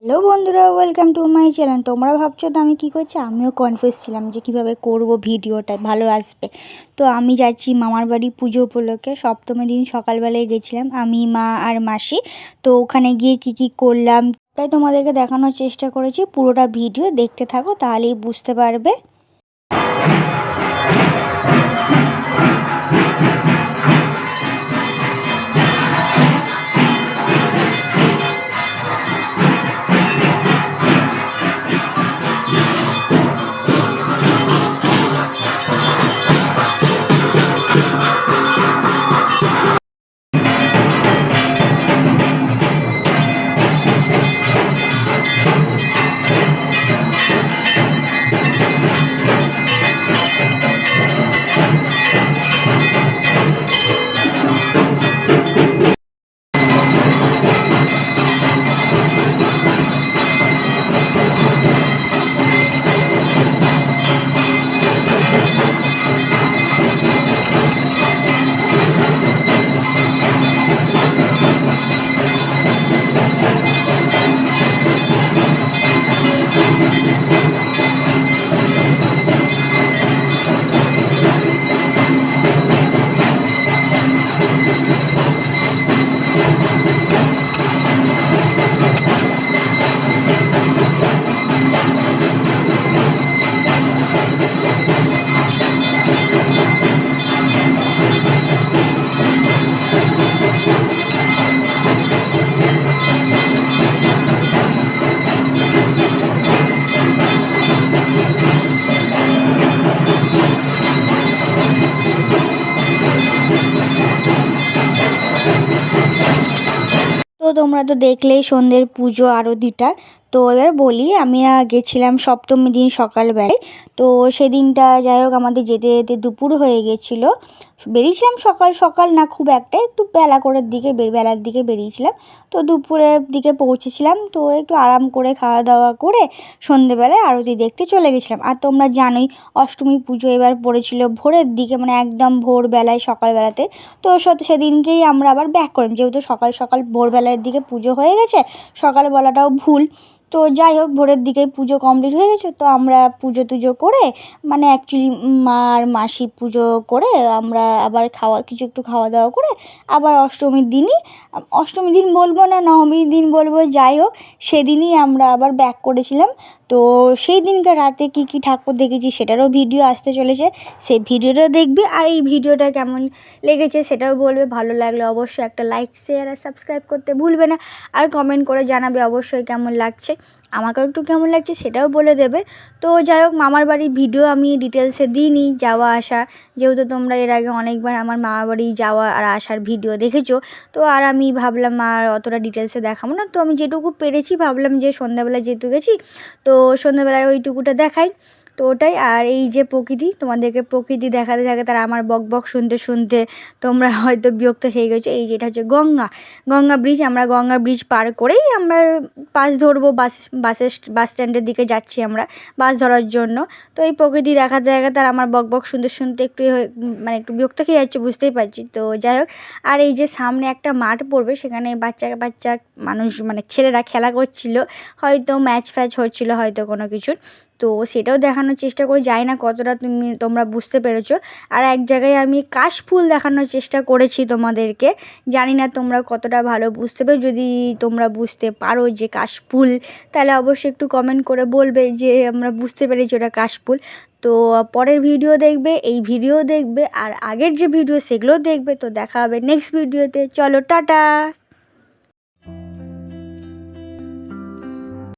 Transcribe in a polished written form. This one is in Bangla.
হ্যালো বন্ধুরা, ওয়েলকাম টু মাই চ্যানেল। তোমরা ভাবছো তো আমি কী করছি, আমিও কনফিউজ ছিলাম যে কীভাবে করব ভিডিওটা ভালো আসবে। তো আমি যাচ্ছি মামার বাড়ি পুজো উপলক্ষে। সপ্তমীর দিন সকালবেলায় গেছিলাম আমি, মা আর মাসি। তো ওখানে গিয়ে কি করলাম তাই তোমাদেরকে দেখানোর চেষ্টা করেছি। পুরোটা ভিডিও দেখতে থাকো, তাহলেই বুঝতে পারবে। তো তোমরা তো দেখলেই সন্ধ্যের পুজো আরতিটা। তো এবার বলি, আমি গেছিলাম সপ্তমী দিন সকালবেলায়। তো সেদিনটা যাই হোক আমাদের যেতে যেতে দুপুর হয়ে গেছিলো। বেরিয়েছিলাম সকাল সকাল না, খুব একটা, একটু বেলার দিকে বেরিয়েছিলাম। তো দুপুরের দিকে পৌঁছেছিলাম। তো একটু আরাম করে খাওয়া দাওয়া করে সন্ধেবেলায় আরতি দেখতে চলে গেছিলাম। আর তোমরা জানোই অষ্টমী পুজো এবার পড়েছিল ভোরের দিকে, মানে একদম ভোরবেলায় সকালবেলাতে। তো সেদিনকেই আমরা আবার ব্যাক করলাম, যেহেতু সকাল সকাল ভোরবেলার দিকে পুজো হয়ে গেছে, সকালবেলাটাও ভুল। তো যাই হোক ভোরের দিকেই পুজো কমপ্লিট হয়ে গেছে। তো আমরা পুজো টুজো করে, মানে অ্যাকচুয়ালি মা আর মাসি পুজো করে আমরা আবার একটু খাওয়া দাওয়া করে আবার অষ্টমীর দিন বলবো না নবমীর দিন বলবো, যাই হোক সেদিনই আমরা আবার ব্যাক করেছিলাম। তো সেই দিনকার রাতে কী ঠাকুর দেখেছি সেটারও ভিডিও আসতে চলেছে, সেই ভিডিওটা দেখবে। আর এই ভিডিওটা কেমন লেগেছে সেটাও বলবে। ভালো লাগলে অবশ্যই একটা লাইক, শেয়ার আর সাবস্ক্রাইব করতে ভুলবে না। আর কমেন্ট করে জানাবে অবশ্যই কেমন লাগছে, আমাকেও একটু কেমন লাগছে সেটাও বলে দেবে। তো যাই হোক মামার বাড়ির ভিডিও আমি ডিটেলসে দিইনি, যাওয়া আসা, যেহেতু তোমরা এর আগে অনেকবার আমার মামার বাড়ি যাওয়া আর আসার ভিডিও দেখেছো। তো আর আমি ভাবলাম আর অতটা ডিটেলসে দেখাবো না। তো আমি যেটুকু পেরেছি ভাবলাম যে সন্ধ্যাবেলা যেহেতু গেছি, তো সন্ধ্যাবেলায় ওইটুকুটা দেখাই। তো ওটাই। আর এই যে প্রকৃতি, তোমাদেরকে প্রকৃতি দেখাতে থাকে তার আমার বক শুনতে শুনতে তোমরা হয়তো বিরক্ত হয়ে গেছো। এই যেটা হচ্ছে গঙ্গা ব্রিজ। আমরা গঙ্গা ব্রিজ পার করেই আমরা বাস ধরবো, বাস স্ট্যান্ডের দিকে যাচ্ছি আমরা বাস ধরার জন্য। তো এই প্রকৃতি দেখাতে আর আমার বক শুনতে শুনতে মানে একটু বিরক্ত হয়ে যাচ্ছে, বুঝতেই পারছি। তো যাই হোক, আর এই যে সামনে একটা মাঠ পড়বে, সেখানে বাচ্চা মানুষ মানে ছেলেরা খেলা করছিল, হয়তো ম্যাচ হচ্ছিলো হয়তো কোনো কিছুর। তো সেটাও দেখানোর চেষ্টা করি, জানি না কতটা তোমরা বুঝতে পেরেছো। আর এক জায়গায় আমি কাশফুল দেখানোর চেষ্টা করেছি তোমাদেরকে, জানি না তোমরা কতটা ভালো বুঝতে পারো। যদি তোমরা বুঝতে পারো যে কাশফুল, তাহলে অবশ্যই একটু কমেন্ট করে বলবে যে আমরা বুঝতে পেরেছি ওটা কাশফুল। তো পরের ভিডিও দেখবে, এই ভিডিও দেখবে, আর আগের যে ভিডিও সেগুলোও দেখবে। তো দেখা হবে নেক্সট ভিডিওতে। চলো টাটা।